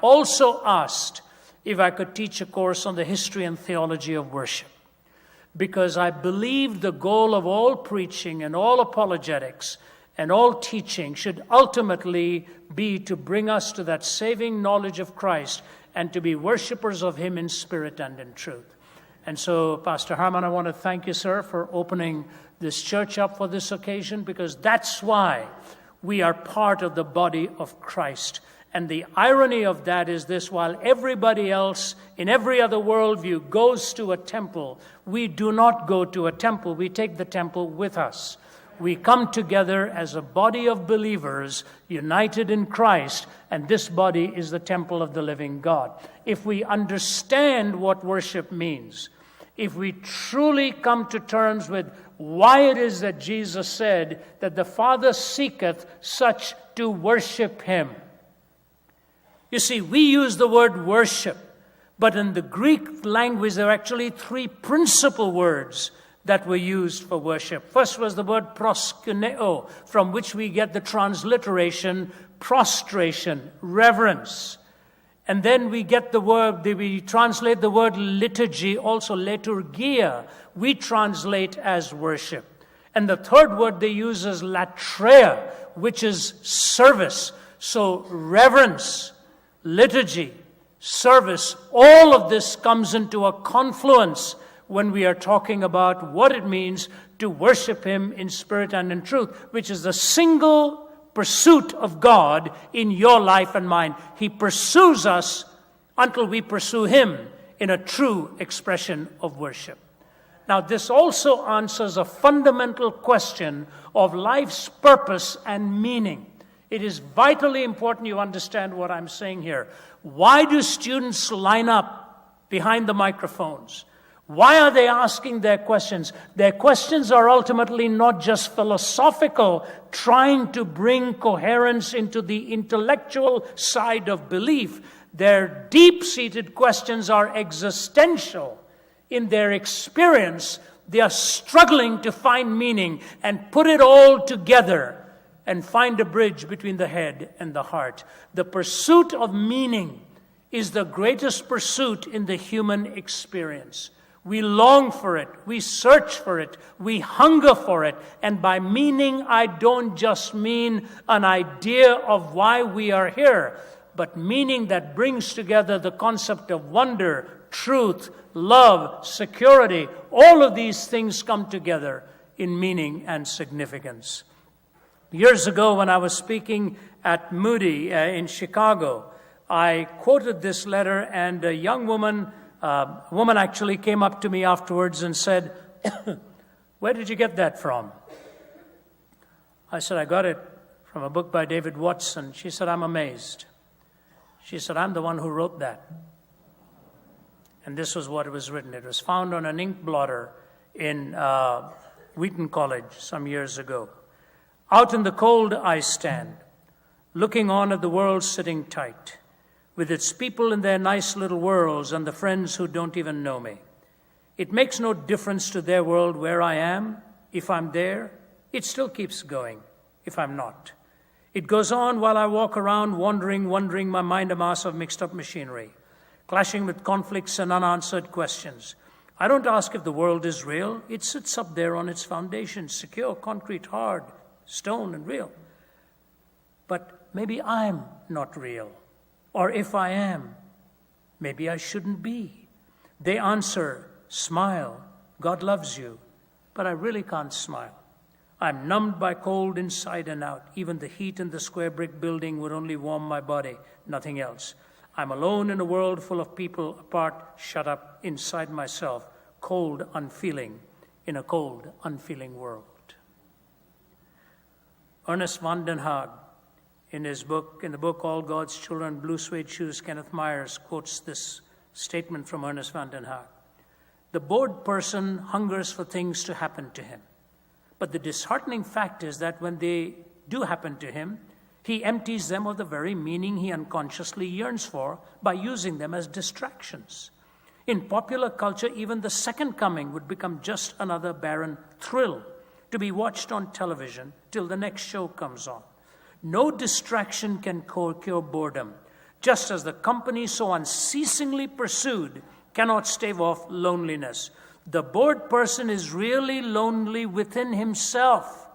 also asked if I could teach a course on the history and theology of worship, because I believed the goal of all preaching and all apologetics and all teaching should ultimately be to bring us to that saving knowledge of Christ and to be worshipers of Him in spirit and in truth. And so, Pastor Harmon, I want to thank you, sir, for opening this church up for this occasion, because that's why we are part of the body of Christ. And the irony of that is this: while everybody else in every other worldview goes to a temple, we do not go to a temple. We take the temple with us. We come together as a body of believers united in Christ, and this body is the temple of the living God. If we understand what worship means, if we truly come to terms with why it is that Jesus said that the Father seeketh such to worship Him. You see, we use the word worship, but in the Greek language there are actually three principal words that were used for worship. First was the word proskuneo, from which we get the transliteration prostration, reverence. And then we get the word, we translate the word liturgy, also liturgia, we translate as worship. And the third word they use is latreia, which is service. So reverence, liturgy, service, all of this comes into a confluence when we are talking about what it means to worship Him in spirit and in truth, which is the single pursuit of God in your life and mine. He pursues us until we pursue Him in a true expression of worship. Now, this also answers a fundamental question of life's purpose and meaning. It is vitally important you understand what I'm saying here. Why do students line up behind the microphones? Why are they asking their questions? Their questions are ultimately not just philosophical, trying to bring coherence into the intellectual side of belief. Their deep-seated questions are existential. In their experience, they are struggling to find meaning and put it all together and find a bridge between the head and the heart. The pursuit of meaning is the greatest pursuit in the human experience. We long for it, we search for it, we hunger for it. And by meaning, I don't just mean an idea of why we are here, but meaning that brings together the concept of wonder, truth, love, security. All of these things come together in meaning and significance. Years ago, when I was speaking at Moody in Chicago, I quoted this letter, and a young woman actually came up to me afterwards and said, "Where did you get that from?" I said, "I got it from a book by David Watson." She said, "I'm amazed." She said, "I'm the one who wrote that." And this was what it was written. It was found on an ink blotter in Wheaton College some years ago. "Out in the cold I stand, looking on at the world sitting tight, with its people in their nice little worlds and the friends who don't even know me. It makes no difference to their world where I am. If I'm there, it still keeps going. If I'm not, it goes on while I walk around wandering, my mind a mass of mixed up machinery, clashing with conflicts and unanswered questions. I don't ask if the world is real. It sits up there on its foundation, secure, concrete, hard, stone and real. But maybe I'm not real. Or if I am, maybe I shouldn't be. They answer, smile, God loves you, but I really can't smile. I'm numbed by cold inside and out. Even the heat in the square brick building would only warm my body, nothing else. I'm alone in a world full of people apart, shut up inside myself, cold, unfeeling, in a cold, unfeeling world. Ernest van den Haag, in the book All God's Children, Blue Suede Shoes, Kenneth Myers quotes this statement from Ernest van den Haag. The bored person hungers for things to happen to him. But the disheartening fact is that when they do happen to him, he empties them of the very meaning he unconsciously yearns for by using them as distractions. In popular culture, even the second coming would become just another barren thrill to be watched on television till the next show comes on. No distraction can cure boredom. just as the company so unceasingly pursued cannot stave off loneliness. The bored person is really lonely within himself,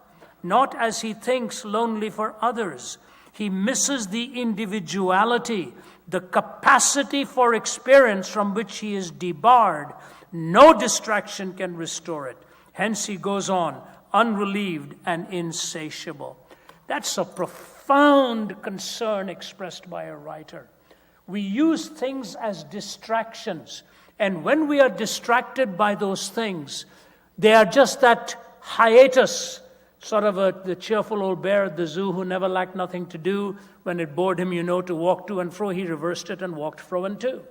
not as he thinks lonely for others. He misses the individuality, the capacity for experience from which he is debarred. No distraction can restore it. Hence he goes on, unrelieved and insatiable. That's a profound concern expressed by a writer. We use things as distractions, and when we are distracted by those things, they are just that hiatus, sort of the cheerful old bear at the zoo who never lacked nothing to do. When it bored him, to walk to and fro, he reversed it and walked fro and to.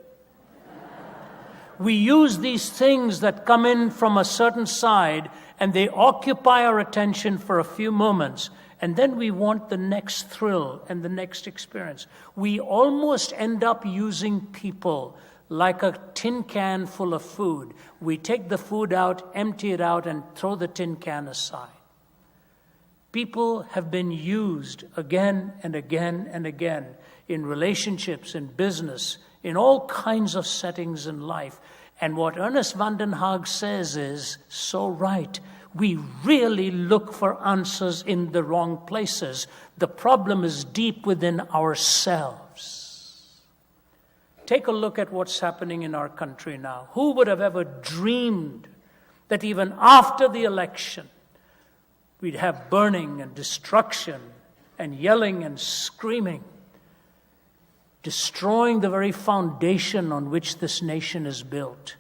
We use these things that come in from a certain side, and they occupy our attention for a few moments, and then we want the next thrill and the next experience. We almost end up using people like a tin can full of food. We take the food out, empty it out, and throw the tin can aside. People have been used again and again and again in relationships, in business, in all kinds of settings in life. And what Ernest van den Haag says is so right. We really look for answers in the wrong places. The problem is deep within ourselves. Take a look at what's happening in our country now. Who would have ever dreamed that even after the election, we'd have burning and destruction and yelling and screaming, destroying the very foundation on which this nation is built,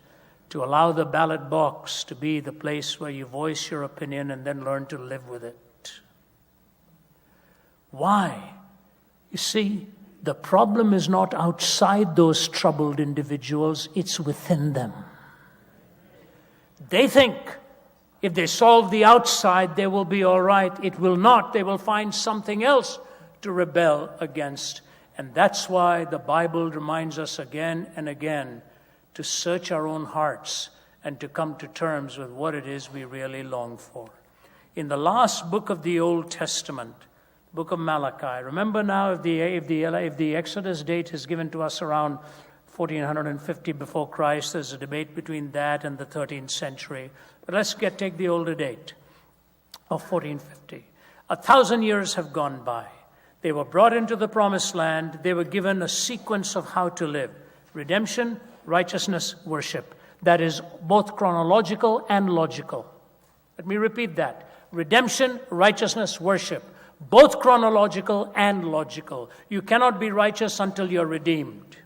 to allow the ballot box to be the place where you voice your opinion and then learn to live with it. Why? You see, the problem is not outside those troubled individuals, it's within them. They think if they solve the outside, they will be all right. It will not. They will find something else to rebel against. And that's why the Bible reminds us again and again to search our own hearts and to come to terms with what it is we really long for. In the last book of the Old Testament, book of Malachi, remember now if the Exodus date is given to us around 1450 before Christ, there's a debate between that and the 13th century. But let's take the older date of 1450. 1,000 years have gone by. They were brought into the promised land. They were given a sequence of how to live. Redemption, righteousness, worship. That is both chronological and logical. Let me repeat that. Redemption, righteousness, worship. Both chronological and logical. You cannot be righteous until you're redeemed.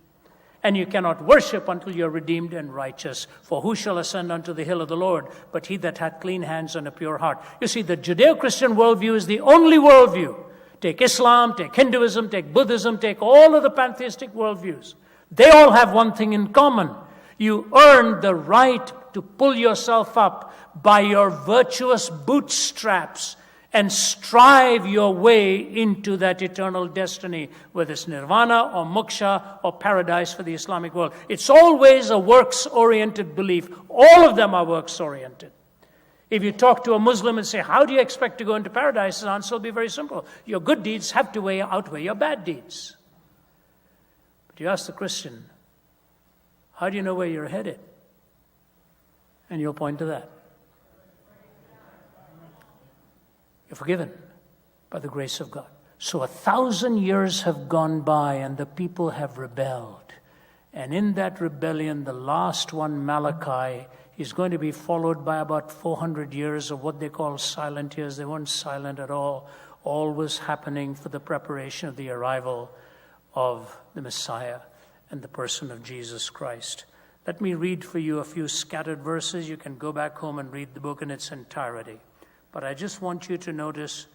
And you cannot worship until you're redeemed and righteous. For who shall ascend unto the hill of the Lord, but he that hath clean hands and a pure heart? You see, the Judeo-Christian worldview is the only worldview. Take Islam, take Hinduism, take Buddhism, take all of the pantheistic worldviews. They all have one thing in common. You earn the right to pull yourself up by your virtuous bootstraps and strive your way into that eternal destiny, whether it's nirvana or moksha or paradise for the Islamic world. It's always a works-oriented belief. All of them are works-oriented. If you talk to a Muslim and say, how do you expect to go into paradise? His answer will be very simple. Your good deeds have to outweigh your bad deeds. But you ask the Christian, how do you know where you're headed? And you'll point to that. You're forgiven by the grace of God. So 1,000 years have gone by and the people have rebelled. And in that rebellion, the last one, Malachi, is going to be followed by about 400 years of what they call silent years. They weren't silent at all. All was happening for the preparation of the arrival of the Messiah and the person of Jesus Christ. Let me read for you a few scattered verses. You can go back home and read the book in its entirety. But I just want you to notice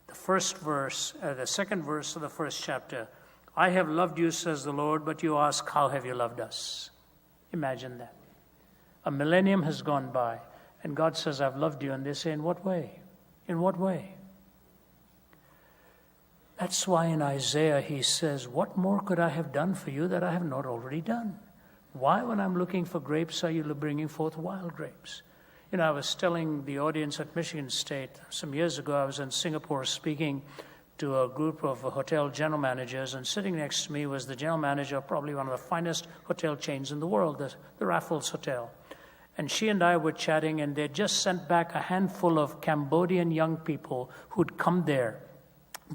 the second verse of the first chapter. I have loved you, says the Lord, but you ask, how have you loved us? Imagine that. A millennium has gone by, and God says, I've loved you. And they say, in what way? In what way? That's why in Isaiah he says, what more could I have done for you that I have not already done? Why, when I'm looking for grapes, are you bringing forth wild grapes? I was telling the audience at Michigan State some years ago, I was in Singapore speaking to a group of hotel general managers, and sitting next to me was the general manager of probably one of the finest hotel chains in the world, the Raffles Hotel. And she and I were chatting, and they just sent back a handful of Cambodian young people who'd come there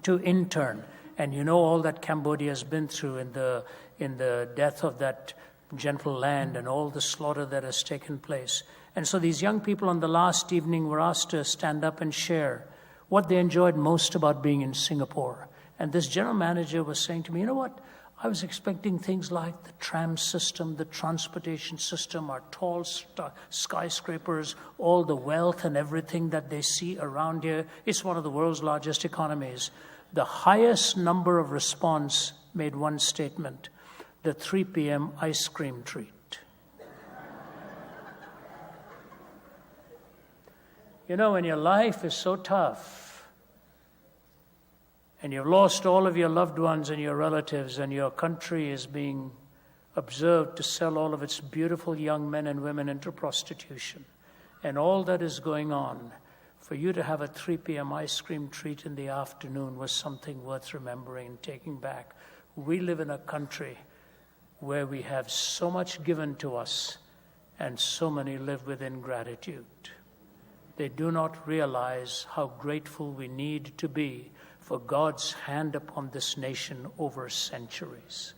to intern. And you know all that Cambodia has been through in the death of that gentle land and all the slaughter that has taken place. And so these young people on the last evening were asked to stand up and share what they enjoyed most about being in Singapore. And this general manager was saying to me, you know what? I was expecting things like the tram system, the transportation system, our tall skyscrapers, all the wealth and everything that they see around here. It's one of the world's largest economies. The highest number of response made one statement: the 3 p.m. ice cream treat. You know, when your life is so tough and you've lost all of your loved ones and your relatives, and your country is being observed to sell all of its beautiful young men and women into prostitution, and all that is going on, for you to have a 3 p.m. ice cream treat in the afternoon was something worth remembering and taking back. We live in a country where we have so much given to us and so many live with ingratitude. They do not realize how grateful we need to be for God's hand upon this nation over centuries.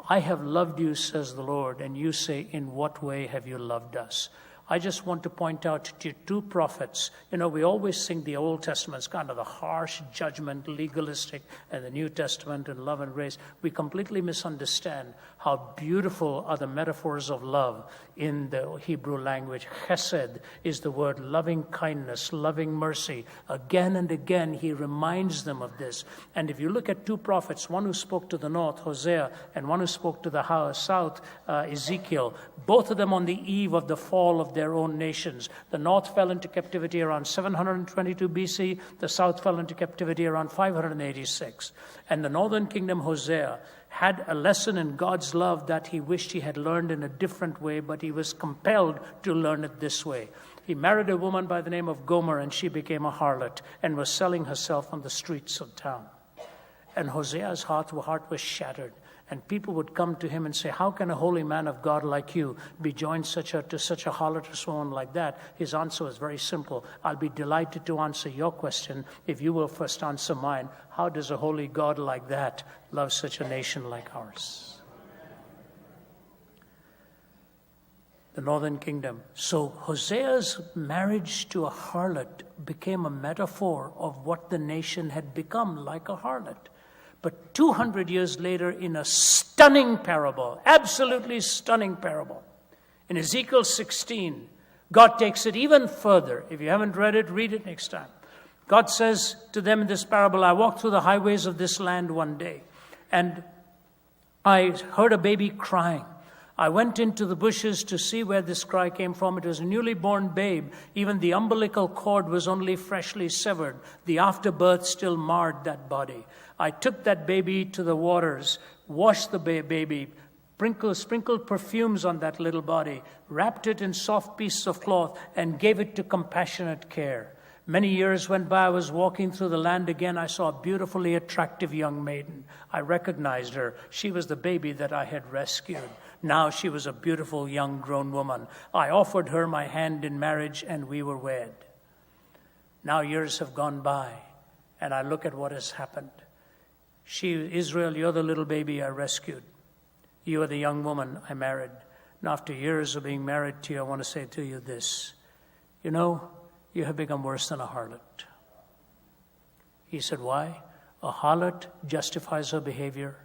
I have loved you, says the Lord, and you say, in what way have you loved us? I just want to point out to two prophets. You know, we always think the Old Testament is kind of the harsh judgment, legalistic, and the New Testament and love and grace. We completely misunderstand how beautiful are the metaphors of love in the Hebrew language. Chesed is the word loving kindness, loving mercy. Again and again, he reminds them of this. And if you look at two prophets, one who spoke to the north, Hosea, and one who spoke to the south, Ezekiel, both of them on the eve of the fall of their own nations. The north fell into captivity around 722 BC. The south fell into captivity around 586. And the northern kingdom, Hosea, had a lesson in God's love that he wished he had learned in a different way, but he was compelled to learn it this way. He married a woman by the name of Gomer, and she became a harlot and was selling herself on the streets of town. And Hosea's heart was shattered. And people would come to him and say, how can a holy man of God like you be joined to such a harlotous woman like that? His answer was very simple. I'll be delighted to answer your question if you will first answer mine. How does a holy God like that love such a nation like ours? The northern kingdom. So Hosea's marriage to a harlot became a metaphor of what the nation had become, like a harlot. But 200 years later, in a stunning parable, absolutely stunning parable, in Ezekiel 16, God takes it even further. If you haven't read it, read it next time. God says to them in this parable, I walked through the highways of this land one day, and I heard a baby crying. I went into the bushes to see where this cry came from. It was a newly born babe. Even the umbilical cord was only freshly severed. The afterbirth still marred that body. I took that baby to the waters, washed the baby, sprinkled perfumes on that little body, wrapped it in soft pieces of cloth, and gave it to compassionate care. Many years went by. I was walking through the land again. I saw a beautifully attractive young maiden. I recognized her. She was the baby that I had rescued. Now she was a beautiful young grown woman. I offered her my hand in marriage, and we were wed. Now years have gone by, and I look at what has happened. Israel, you're the little baby I rescued. You are the young woman I married. And after years of being married to you, I want to say to you this. You know, you have become worse than a harlot. He said, why? A harlot justifies her behavior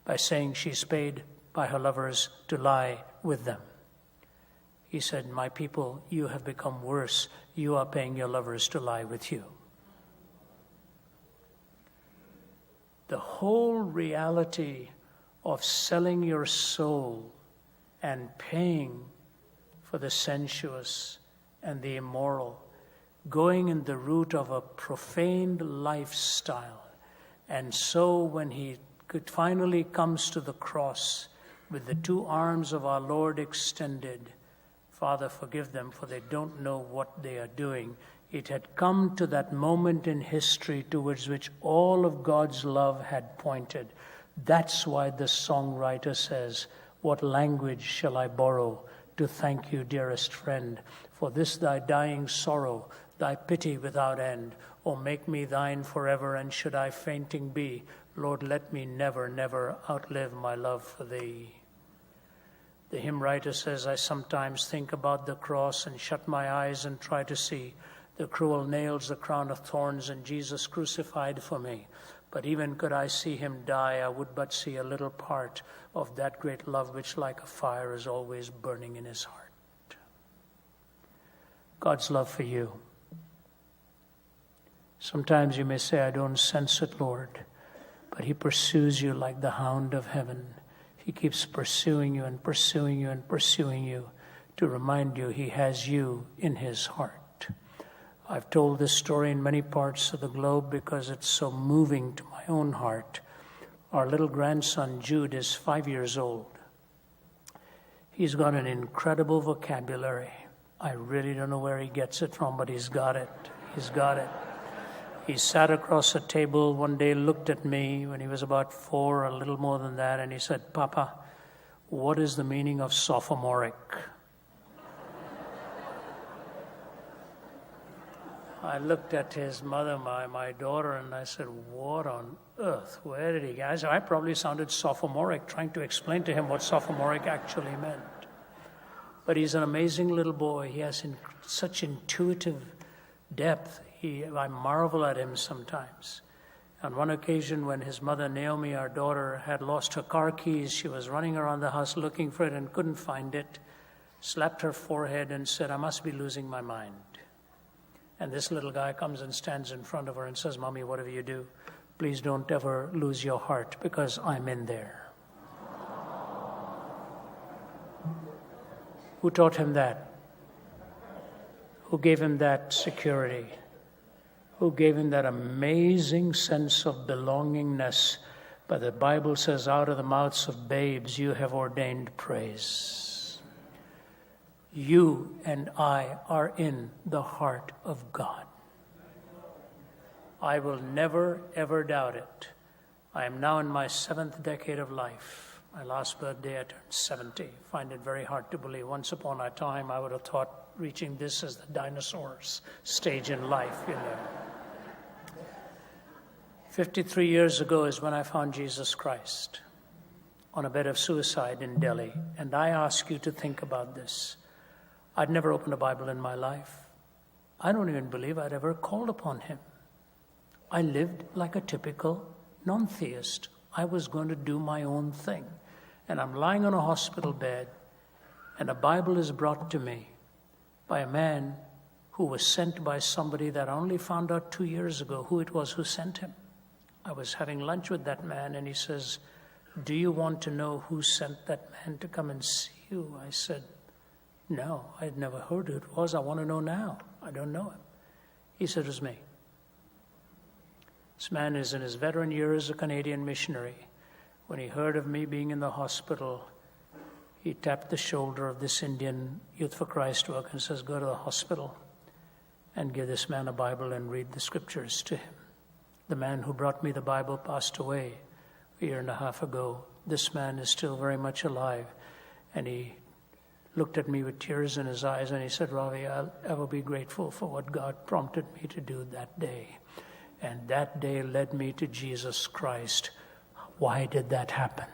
by saying she's paid by her lovers to lie with them. He said, my people, you have become worse. You are paying your lovers to lie with you. The whole reality of selling your soul and paying for the sensuous and the immoral, going in the route of a profaned lifestyle. And so when he finally comes to the cross with the two arms of our Lord extended, Father, forgive them, for they don't know what they are doing. It had come to that moment in history towards which all of God's love had pointed. That's why the songwriter says, "What language shall I borrow to thank you, dearest friend, for this thy dying sorrow, thy pity without end? O make me thine forever, and should I fainting be, Lord, let me never, never outlive my love for thee." The hymn writer says, "I sometimes think about the cross and shut my eyes and try to see the cruel nails, the crown of thorns, and Jesus crucified for me. But even could I see him die, I would but see a little part of that great love which like a fire is always burning in his heart." God's love for you. Sometimes you may say, "I don't sense it, Lord," but he pursues you like the hound of heaven. He keeps pursuing you and pursuing you and pursuing you to remind you he has you in his heart. I've told this story in many parts of the globe because it's so moving to my own heart. Our little grandson, Jude, is 5 years old. He's got an incredible vocabulary. I really don't know where he gets it from, but he's got it. He's got it. He sat across a table one day, looked at me when he was about 4, a little more than that, and he said, "Papa, what is the meaning of sophomoric?" I looked at his mother, my daughter, and I said, "What on earth? Where did he get?" I probably sounded sophomoric, trying to explain to him what sophomoric actually meant. But he's an amazing little boy. He has such intuitive depth. I marvel at him sometimes. On one occasion when his mother, Naomi, our daughter, had lost her car keys, she was running around the house looking for it and couldn't find it, slapped her forehead and said, "I must be losing my mind." And this little guy comes and stands in front of her and says, "Mommy, whatever you do, please don't ever lose your heart because I'm in there." Who taught him that? Who gave him that security? Who gave him that amazing sense of belongingness? But the Bible says, out of the mouths of babes you have ordained praise. You and I are in the heart of God. I will never, ever doubt it. I am now in my 7th decade of life. My last birthday, I turned 70. I find it very hard to believe. Once upon a time, I would have thought reaching this as the dinosaurs stage in life, 53 years ago is when I found Jesus Christ on a bed of suicide in Delhi. And I ask you to think about this. I'd never opened a Bible in my life. I don't even believe I'd ever called upon him. I lived like a typical non-theist. I was going to do my own thing. And I'm lying on a hospital bed, and a Bible is brought to me by a man who was sent by somebody that I only found out 2 years ago who it was who sent him. I was having lunch with that man, and he says, "Do you want to know who sent that man to come and see you?" I said, "No, I'd never heard who it was. I want to know now. I don't know him." He said, "It was me." This man is in his veteran years as a Canadian missionary. When he heard of me being in the hospital, he tapped the shoulder of this Indian Youth for Christ worker and says, "Go to the hospital and give this man a Bible and read the scriptures to him." The man who brought me the Bible passed away a year and a half ago. This man is still very much alive. And he looked at me with tears in his eyes and he said, "Ravi, I'll ever be grateful for what God prompted me to do that day." And that day led me to Jesus Christ. Why did that happen?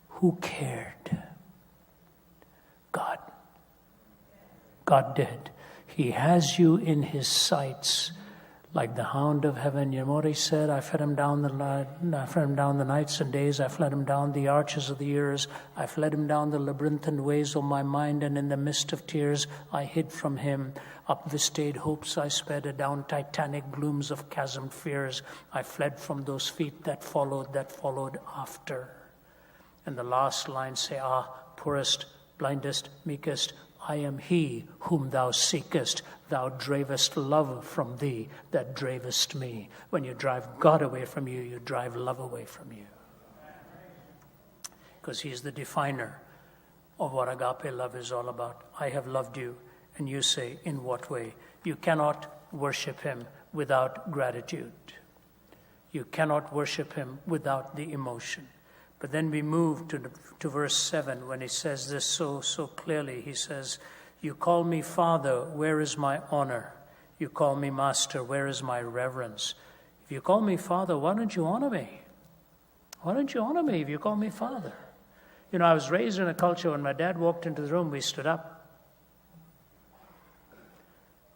Who cared? God. God did. He has you in his sights like the hound of heaven. You know what he said? I fed him down the nights and days. I fled him down the arches of the years. I fled him down the labyrinthine ways of my mind, and in the mist of tears I hid from him. Up vistaed hopes I sped, down titanic glooms of chasmed fears. I fled from those feet that followed after. And the last lines say, "Ah, poorest, blindest, meekest, I am he whom thou seekest. Thou dravest love from thee that dravest me." When you drive God away from you, you drive love away from you. Because he's the definer of what agape love is all about. I have loved you And you say, in what way? You cannot worship him without gratitude. You cannot worship him without the emotion. But then we move to verse 7 when he says this so clearly. He says, you call me Father, where is my honor? You call me Master, where is my reverence? If you call me Father, why don't you honor me? Why don't you honor me if you call me Father? You know, I was raised in a culture when my dad walked into the room, we stood up.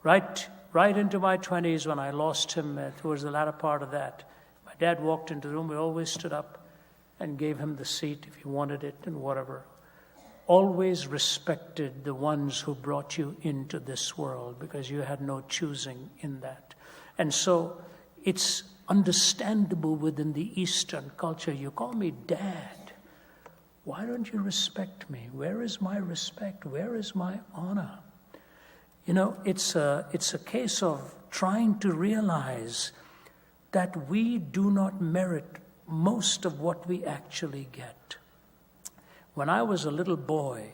Right into my 20s when I lost him towards the latter part of that. My dad walked into the room, we always stood up and gave him the seat if he wanted it and whatever. Always respected the ones who brought you into this world because you had no choosing in that. And so it's understandable within the Eastern culture. You call me Dad. Why don't you respect me? Where is my respect? Where is my honor? You know, it's a case of trying to realize that we do not merit most of what we actually get. When I was a little boy,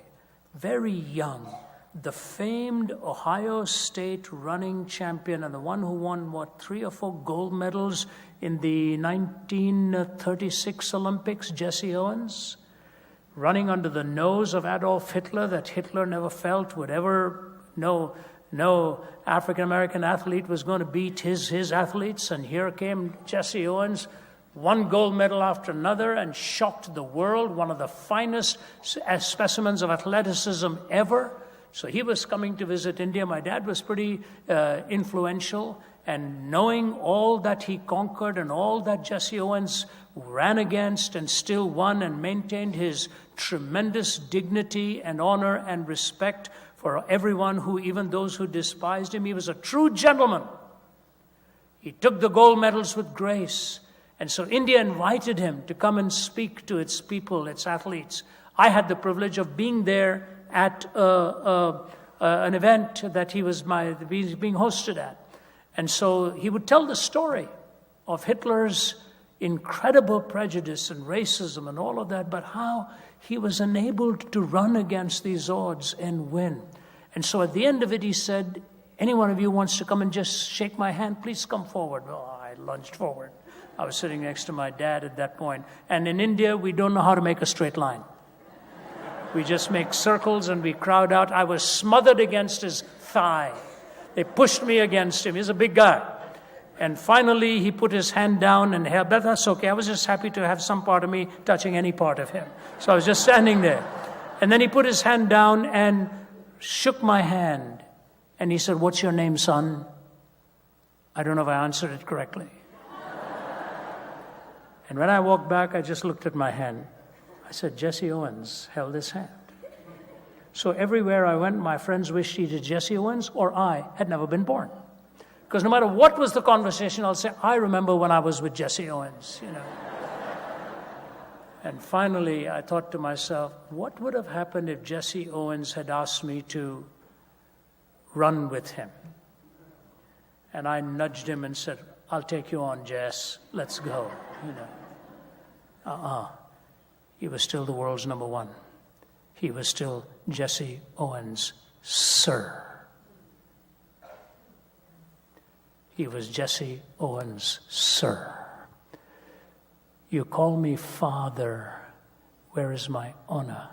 very young, the famed Ohio State running champion and the one who won, 3 or 4 gold medals in the 1936 Olympics, Jesse Owens, running under the nose of Adolf Hitler that Hitler never felt would ever, no African-American athlete was going to beat his athletes. And here came Jesse Owens, one gold medal after another, and shocked the world, one of the finest specimens of athleticism ever. So he was coming to visit India. My dad was pretty influential, and knowing all that he conquered and all that Jesse Owens ran against and still won and maintained his tremendous dignity and honor and respect for everyone who, even those who despised him, he was a true gentleman. He took the gold medals with grace. And so India invited him to come and speak to its people, its athletes. I had the privilege of being there at an event that he was being hosted at. And so he would tell the story of Hitler's incredible prejudice and racism and all of that, but how he was enabled to run against these odds and win. And so at the end of it, he said, any one of you wants to come and just shake my hand, please come forward. Well, I lunged forward. I was sitting next to my dad at that point. And in India, we don't know how to make a straight line. We just make circles and we crowd out. I was smothered against his thigh. They pushed me against him. He's a big guy. And finally, he put his hand down and held, but that's okay. I was just happy to have some part of me touching any part of him. So I was just standing there. And then he put his hand down and shook my hand. And he said, what's your name, son? I don't know if I answered it correctly. And when I walked back, I just looked at my hand. I said, Jesse Owens held his hand. So everywhere I went, my friends wished either Jesse Owens or I had never been born. Because no matter what was the conversation, I'll say, I remember when I was with Jesse Owens, you know. And finally, I thought to myself, what would have happened if Jesse Owens had asked me to run with him? And I nudged him and said, I'll take you on, Jess. Let's go, you know. He was still the world's number one. He was still Jesse Owens, sir. He was Jesse Owens, sir. You call me Father. Where is my honor?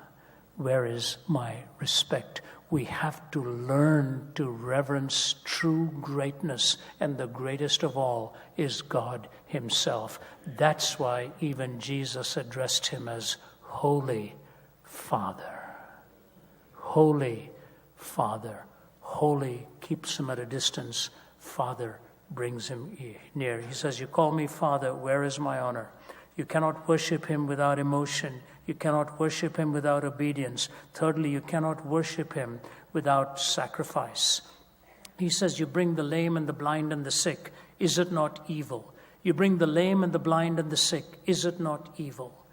Where is my respect? We have to learn to reverence true greatness, and the greatest of all is God himself. That's why even Jesus addressed him as Holy Father. Holy Father. Holy keeps him at a distance. Father brings him near. He says, you call me Father, where is my honor? You cannot worship him without emotion. You cannot worship him without obedience. Thirdly, you cannot worship him without sacrifice. He says, you bring the lame and the blind and the sick. Is it not evil? You bring the lame and the blind and the sick. Is it not evil?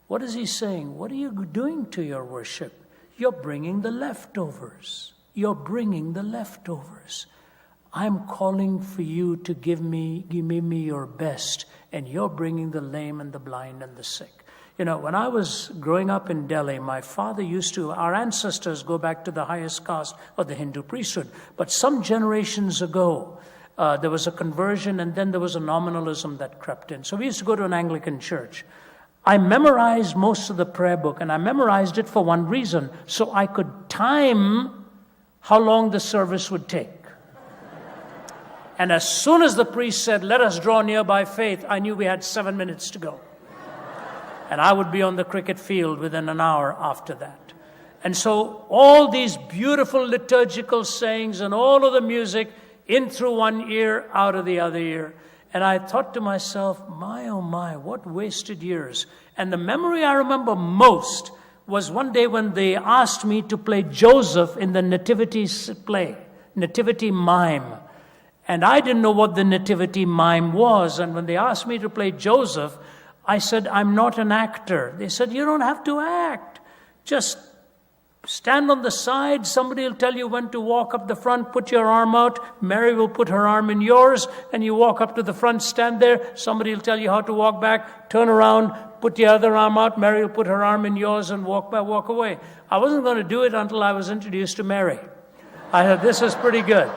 What is he saying? What are you doing to your worship? You're bringing the leftovers. You're bringing the leftovers. I'm calling for you to give me your best, and you're bringing the lame and the blind and the sick. You know, when I was growing up in Delhi, my father our ancestors go back to the highest caste of the Hindu priesthood. But some generations ago, there was a conversion, and then there was a nominalism that crept in. So we used to go to an Anglican church. I memorized most of the prayer book, and I memorized it for one reason, so I could time how long the service would take. And as soon as the priest said, "Let us draw near by faith," I knew we had 7 minutes to go. And I would be on the cricket field within an hour after that. And so all these beautiful liturgical sayings and all of the music in through one ear, out of the other ear. And I thought to myself, my, oh my, what wasted years. And the memory I remember most was one day when they asked me to play Joseph in the nativity play, nativity mime. And I didn't know what the nativity mime was. And when they asked me to play Joseph, I said, "I'm not an actor." They said, "You don't have to act. Just stand on the side. Somebody will tell you when to walk up the front. Put your arm out. Mary will put her arm in yours. And you walk up to the front, stand there. Somebody will tell you how to walk back. Turn around, put your other arm out. Mary will put her arm in yours and walk away." I wasn't going to do it until I was introduced to Mary. I thought, this is pretty good.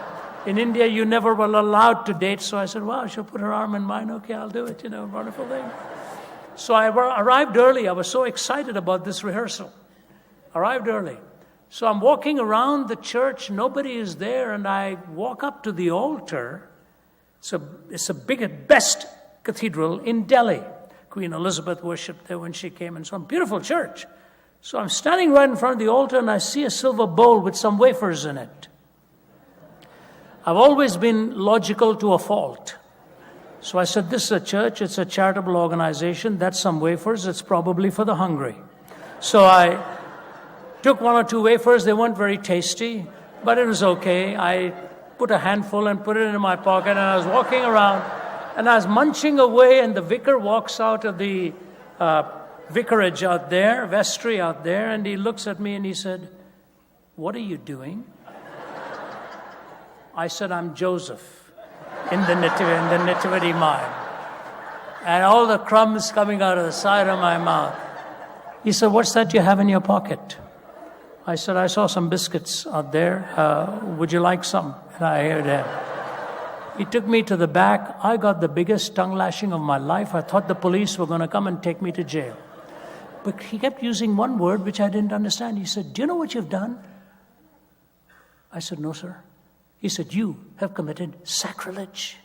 In India, you never were allowed to date. So I said, "Well, she'll put her arm in mine. Okay, I'll do it. Wonderful thing." So I arrived early. I was so excited about this rehearsal. Arrived early. So I'm walking around the church. Nobody is there. And I walk up to the altar. It's a best cathedral in Delhi. Queen Elizabeth worshipped there when she came. And so a beautiful church. So I'm standing right in front of the altar, and I see a silver bowl with some wafers in it. I've always been logical to a fault. So I said, "This is a church, it's a charitable organization, that's some wafers, it's probably for the hungry." So I took 1 or 2 wafers. They weren't very tasty, but it was okay. I put a handful and put it in my pocket, and I was walking around, and I was munching away, and the vicar walks out of the vicarage out there, vestry out there, and he looks at me and he said, "What are you doing?" I said, "I'm Joseph in the nativity mime." And all the crumbs coming out of the side of my mouth. He said, "What's that you have in your pocket?" I said, "I saw some biscuits out there. Would you like some?" And I heard him. He took me to the back. I got the biggest tongue lashing of my life. I thought the police were going to come and take me to jail. But he kept using one word which I didn't understand. He said, "Do you know what you've done?" I said, "No, sir." He said, "You have committed sacrilege."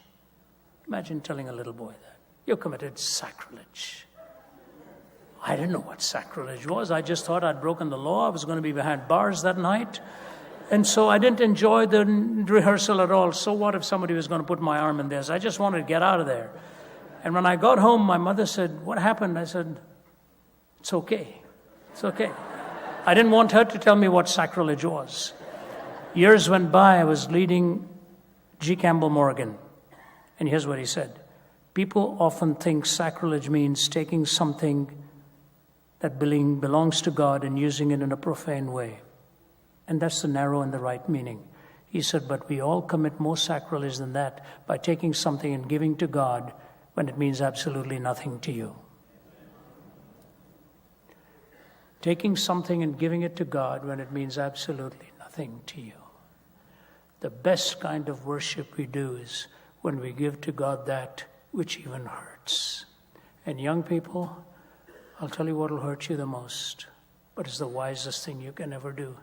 Imagine telling a little boy that. "You committed sacrilege." I didn't know what sacrilege was. I just thought I'd broken the law. I was going to be behind bars that night. And so I didn't enjoy the rehearsal at all. So what if somebody was going to put my arm in theirs? I just wanted to get out of there. And when I got home, my mother said, "What happened?" I said, "It's okay. It's okay." I didn't want her to tell me what sacrilege was. Years went by. I was leading G. Campbell Morgan. And here's what he said. "People often think sacrilege means taking something that belongs to God and using it in a profane way. And that's the narrow and the right meaning." He said, "But we all commit more sacrilege than that by taking something and giving to God when it means absolutely nothing to you." Taking something and giving it to God when it means absolutely nothing to you. The best kind of worship we do is when we give to God that which even hurts. And young people, I'll tell you what will hurt you the most, but it's the wisest thing you can ever do.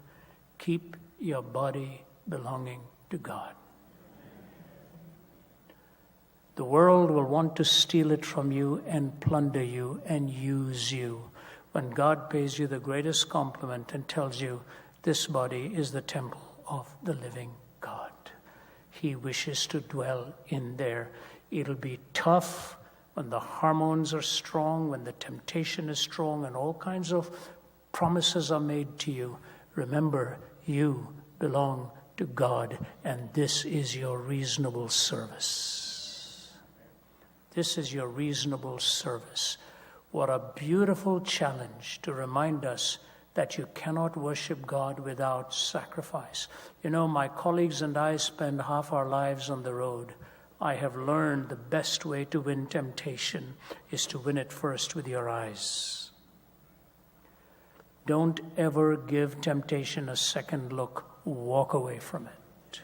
Keep your body belonging to God. The world will want to steal it from you and plunder you and use you. When God pays you the greatest compliment and tells you, "This body is the temple of the living God." He wishes to dwell in there. It'll be tough when the hormones are strong, when the temptation is strong, and all kinds of promises are made to you. Remember, you belong to God, and this is your reasonable service. This is your reasonable service. What a beautiful challenge to remind us that you cannot worship God without sacrifice. You know, my colleagues and I spend half our lives on the road. I have learned the best way to win temptation is to win it first with your eyes. don't ever give temptation a second look. Walk away from it.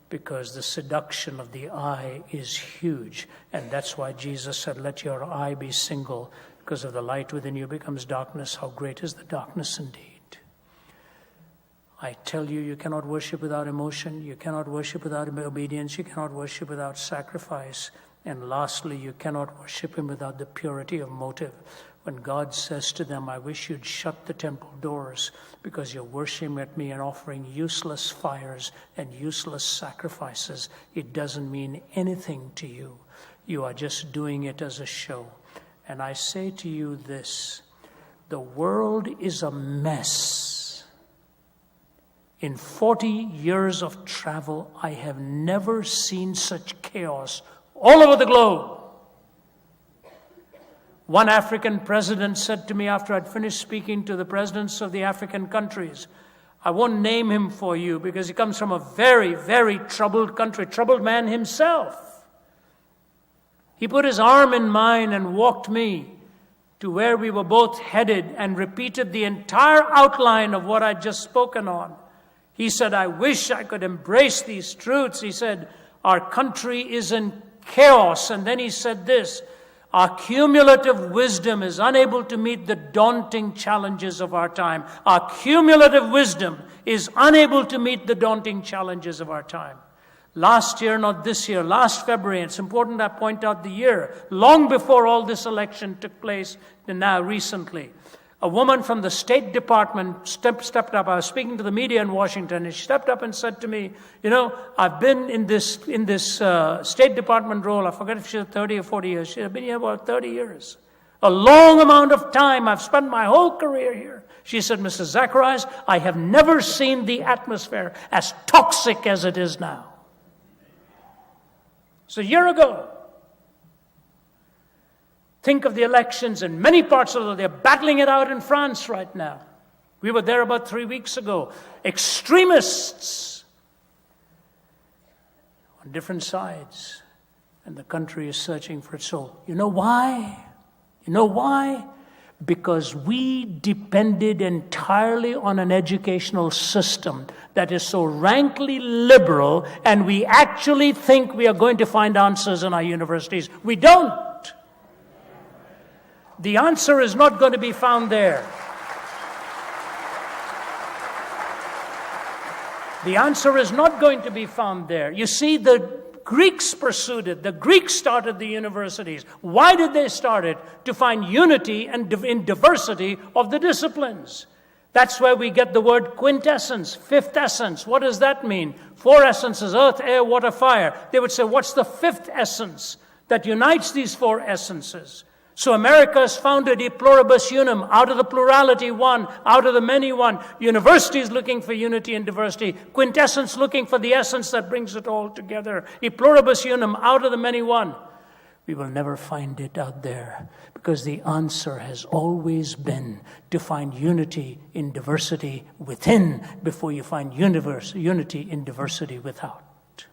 Because the seduction of the eye is huge. And that's why Jesus said, let your eye be single, because if the light within you becomes darkness, how great is the darkness indeed. I tell you, you cannot worship without emotion. You cannot worship without obedience. You cannot worship without sacrifice. And lastly, you cannot worship him without the purity of motive. When God says to them, I wish you'd shut the temple doors because you're worshiping at me and offering useless fires and useless sacrifices, it doesn't mean anything to you. You are just doing it as a show. And I say to you this, the world is a mess. In 40 years of travel, I have never seen such chaos all over the globe. One African president said to me after I'd finished speaking to the presidents of the African countries, I won't name him for you because he comes from a very, very troubled country, troubled man himself. He put his arm in mine and walked me to where we were both headed and repeated the entire outline of what I'd just spoken on. He said, I wish I could embrace these truths. He said, our country is in chaos. And then he said this, our cumulative wisdom is unable to meet the daunting challenges of our time. Our cumulative wisdom is unable to meet the daunting challenges of our time. Last year, not this year, last February, it's important I point out the year, long before all this election took place, and now recently, a woman from the State Department stepped up. I was speaking to the media in Washington, and she stepped up and said to me, you know, I've been in this State Department role. I forget if she's 30 or 40 years. She's been here about 30 years. A long amount of time. I've spent my whole career here. She said, Mr. Zacharias, I have never seen the atmosphere as toxic as it is now. So a year ago, think of the elections in many parts of the world. They're battling it out in France right now. We were there about 3 weeks ago. Extremists on different sides. And the country is searching for its soul. You know why? You know why? Because we depended entirely on an educational system that is so rankly liberal, and we actually think we are going to find answers in our universities. We don't. The answer is not going to be found there. The answer is not going to be found there. You see, the Greeks pursued it. The Greeks started the universities. Why did they start it? To find unity and in diversity of the disciplines. That's where we get the word quintessence, fifth essence. What does that mean? 4 essences, earth, air, water, fire. They would say, what's the 5th essence that unites these 4 essences? So America has founded e pluribus unum, out of the plurality one, out of the many one. Universities looking for unity and diversity. Quintessence looking for the essence that brings it all together. E pluribus unum, out of the many one. We will never find it out there because the answer has always been to find unity in diversity within before you find unity in diversity without.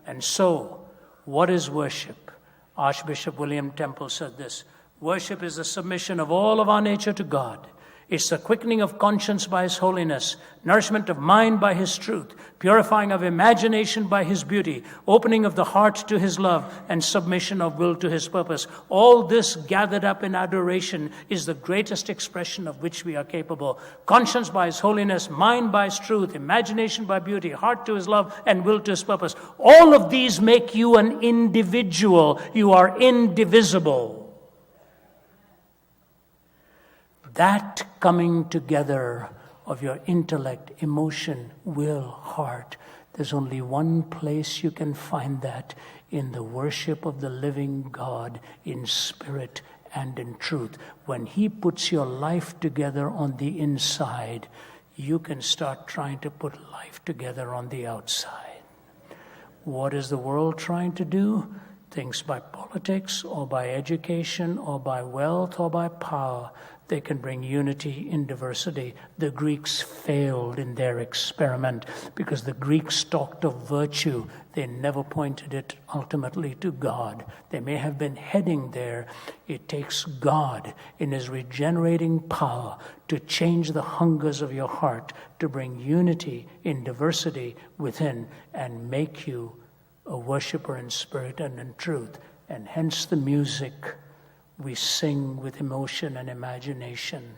And so, what is worship? Archbishop William Temple said this, worship is the submission of all of our nature to God. It's the quickening of conscience by His holiness, nourishment of mind by His truth, purifying of imagination by His beauty, opening of the heart to His love, and submission of will to His purpose. All this gathered up in adoration is the greatest expression of which we are capable. Conscience by His holiness, mind by His truth, imagination by beauty, heart to His love, and will to His purpose. All of these make you an individual. You are indivisible. That coming together of your intellect, emotion, will, heart, there's only one place you can find that, in the worship of the living God in spirit and in truth. When He puts your life together on the inside, you can start trying to put life together on the outside. What is the world trying to do? Things by politics or by education or by wealth or by power. they can bring unity in diversity. The Greeks failed in their experiment because the Greeks talked of virtue. They never pointed it ultimately to God. They may have been heading there. It takes God in his regenerating power to change the hungers of your heart, to bring unity in diversity within and make you a worshiper in spirit and in truth. And hence the music we sing with emotion and imagination.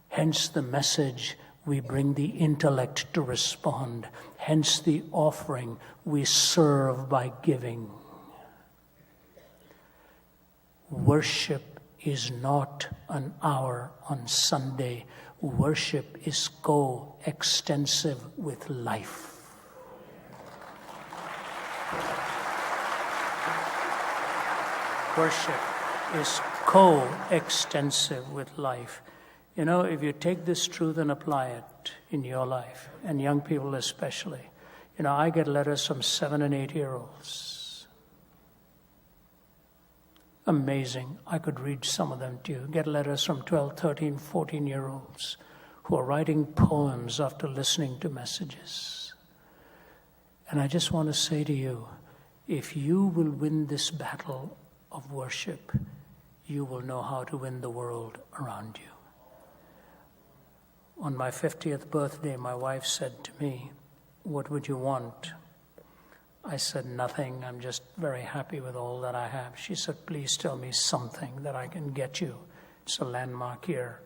Hence the message, we bring the intellect to respond. Hence the offering, we serve by giving. Worship is not an hour on Sunday. Worship is co-extensive with life. Worship is co-extensive with life. You know, if you take this truth and apply it in your life, and young people especially, you know, I get letters from 7 and 8-year-olds. Amazing. I could read some of them to you. Get letters from 12, 13, 14-year-olds who are writing poems after listening to messages. And I just want to say to you, if you will win this battle of worship, you will know how to win the world around you. On my 50th birthday, my wife said to me, "What would you want?" I said, "Nothing. I'm just very happy with all that I have." She said, "Please tell me something that I can get you. It's a landmark year."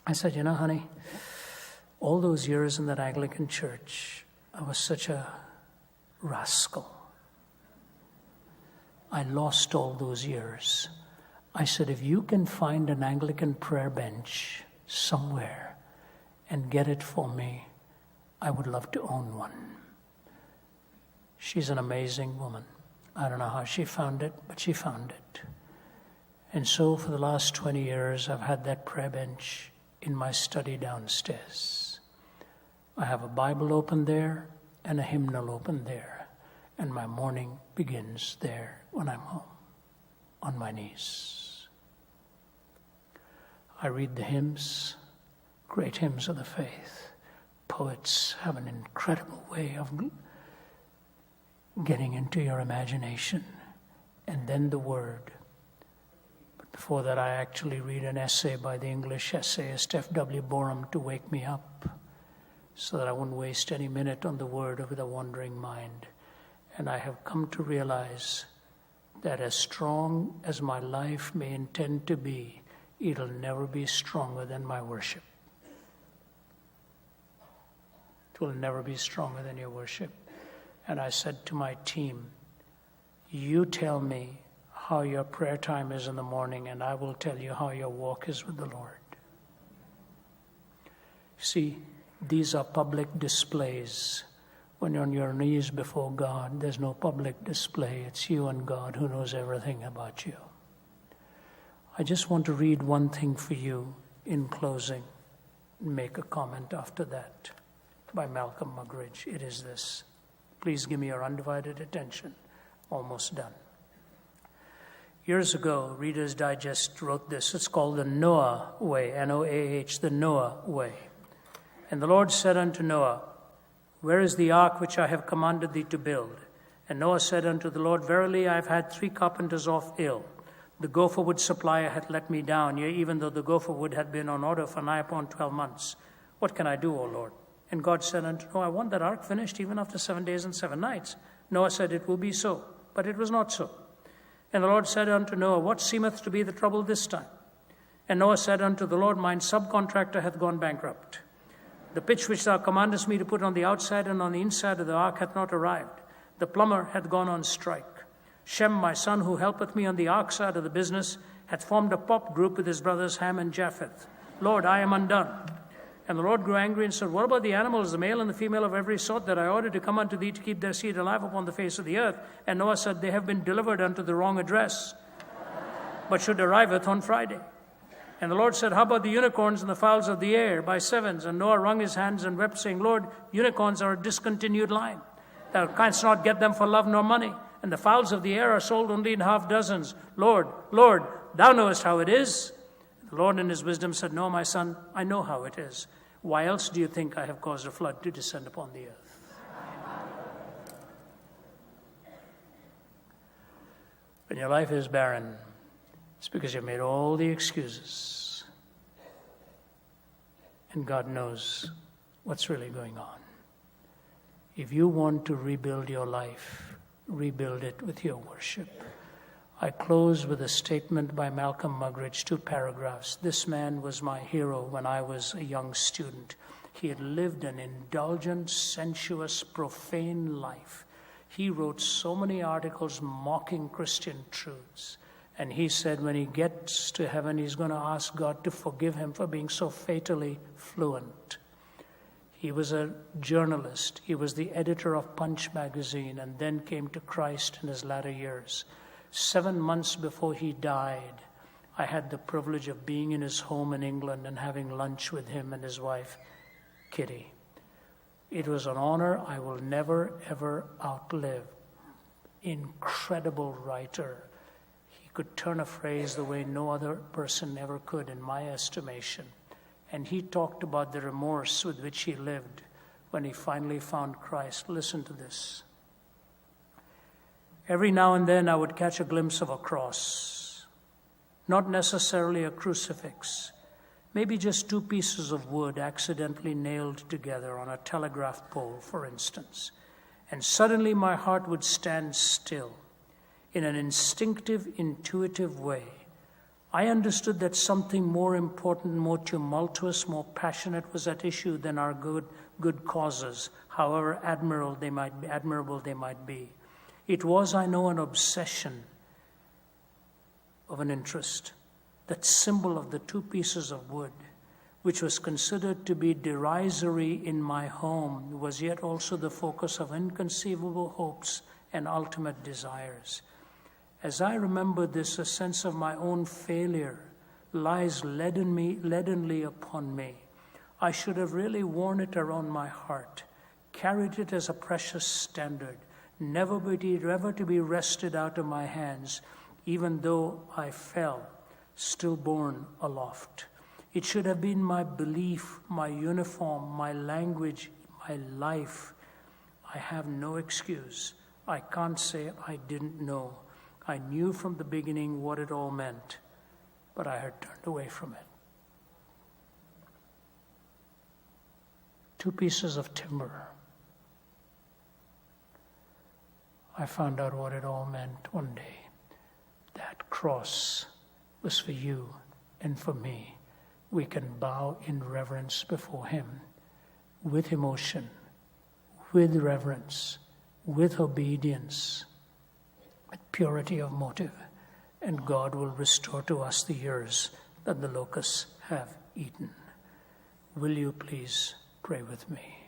I said, "You know, honey, all those years in that Anglican church, I was such a rascal. I lost all those years." I said, "If you can find an Anglican prayer bench somewhere and get it for me, I would love to own one." She's an amazing woman. I don't know how she found it, but she found it. And so for the last 20 years, I've had that prayer bench in my study downstairs. I have a Bible open there and a hymnal open there. And my morning begins there when I'm home, on my knees. I read the hymns, great hymns of the faith. Poets have an incredible way of getting into your imagination. And then the word. But before that, I actually read an essay by the English essayist F.W. Borum to wake me up, so that I wouldn't waste any minute on the word of the wandering mind. And I have come to realize that as strong as my life may intend to be, it'll never be stronger than my worship. It will never be stronger than your worship. And I said to my team, "You tell me how your prayer time is in the morning, and I will tell you how your walk is with the Lord." See, these are public displays. When you're on your knees before God, there's no public display. It's you and God who knows everything about you. I just want to read one thing for you in closing, and make a comment after that, by Malcolm Muggeridge. It is this. Please give me your undivided attention. Almost done. Years ago, Reader's Digest wrote this. It's called the Noah Way, N-O-A-H, the Noah Way. "And the Lord said unto Noah, Where is the ark which I have commanded thee to build? And Noah said unto the Lord, Verily I have had 3 carpenters off ill. The gopher wood supplier hath let me down, yea, even though the gopher wood had been on order for nigh upon 12 months. What can I do, O Lord? And God said unto Noah, I want that ark finished even after 7 days and 7 nights. Noah said, It will be so. But it was not so. And the Lord said unto Noah, What seemeth to be the trouble this time? And Noah said unto the Lord, Mine subcontractor hath gone bankrupt. The pitch which thou commandest me to put on the outside and on the inside of the ark hath not arrived. The plumber hath gone on strike. Shem, my son, who helpeth me on the ark side of the business, hath formed a pop group with his brothers Ham and Japheth. Lord, I am undone. And the Lord grew angry and said, What about the animals, the male and the female of every sort, that I ordered to come unto thee to keep their seed alive upon the face of the earth? And Noah said, They have been delivered unto the wrong address, but should arriveth on Friday. And the Lord said, How about the unicorns and the fowls of the air by 7s? And Noah wrung his hands and wept, saying, Lord, unicorns are a discontinued line. Thou canst not get them for love nor money. And the fowls of the air are sold only in half dozens. Lord, Lord, thou knowest how it is. And the The Lord in his wisdom said, "No, my son, I know how it is. Why else do you think I have caused a flood to descend upon the earth?" When your life is barren, it's because you've made all the excuses. And God knows what's really going on. If you want to rebuild your life, rebuild it with your worship. I close with a statement by Malcolm Muggeridge, 2 paragraphs. This man was my hero when I was a young student. He had lived an indulgent, sensuous, profane life. He wrote so many articles mocking Christian truths. And he said when he gets to heaven, he's going to ask God to forgive him for being so fatally fluent. He was a journalist. He was the editor of Punch magazine and then came to Christ in his latter years. 7 months before he died, I had the privilege of being in his home in England and having lunch with him and his wife, Kitty. It was an honor I will never, ever outlive. Incredible writer. He could turn a phrase the way no other person ever could, in my estimation. And he talked about the remorse with which he lived when he finally found Christ. Listen to this. Every now and then I would catch a glimpse of a cross. Not necessarily a crucifix. Maybe just 2 pieces of wood accidentally nailed together on a telegraph pole, for instance. And suddenly my heart would stand still. In an instinctive, intuitive way, I understood that something more important, more tumultuous, more passionate was at issue than our good causes, however admirable they might be. It was, I know, an obsession of an interest. That symbol of the 2 pieces of wood, which was considered to be derisory in my home, was yet also the focus of inconceivable hopes and ultimate desires. As I remember this, a sense of my own failure lies leadenly upon me. I should have really worn it around my heart, carried it as a precious standard, never to be wrested out of my hands, even though I fell, still borne aloft. It should have been my belief, my uniform, my language, my life. I have no excuse. I can't say I didn't know. I knew from the beginning what it all meant, but I had turned away from it. 2 pieces of timber. I found out what it all meant one day. That cross was for you and for me. We can bow in reverence before him with emotion, with reverence, with obedience, with purity of motive, and God will restore to us the years that the locusts have eaten. Will you please pray with me?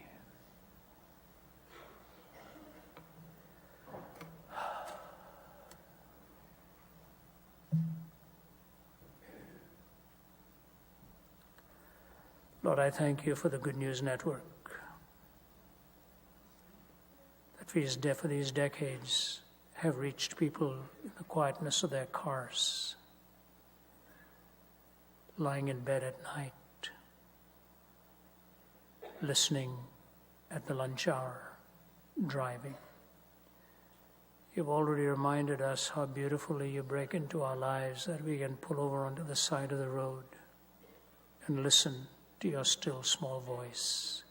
Lord, I thank you for the Good News Network, that for these decades have reached people in the quietness of their cars, lying in bed at night, listening at the lunch hour, driving. You've already reminded us how beautifully you break into our lives, that we can pull over onto the side of the road and listen to your still small voice.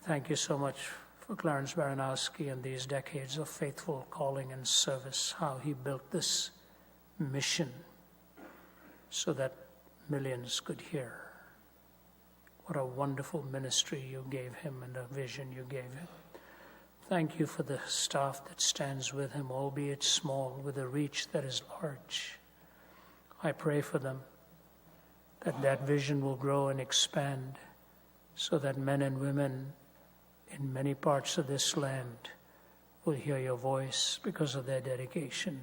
Thank you so much for Clarence Baranowski and these decades of faithful calling and service, how he built this mission so that millions could hear. What a wonderful ministry you gave him and a vision you gave him. Thank you for the staff that stands with him, albeit small, with a reach that is large. I pray for them, that vision will grow and expand so that men and women in many parts of this land will hear your voice because of their dedication.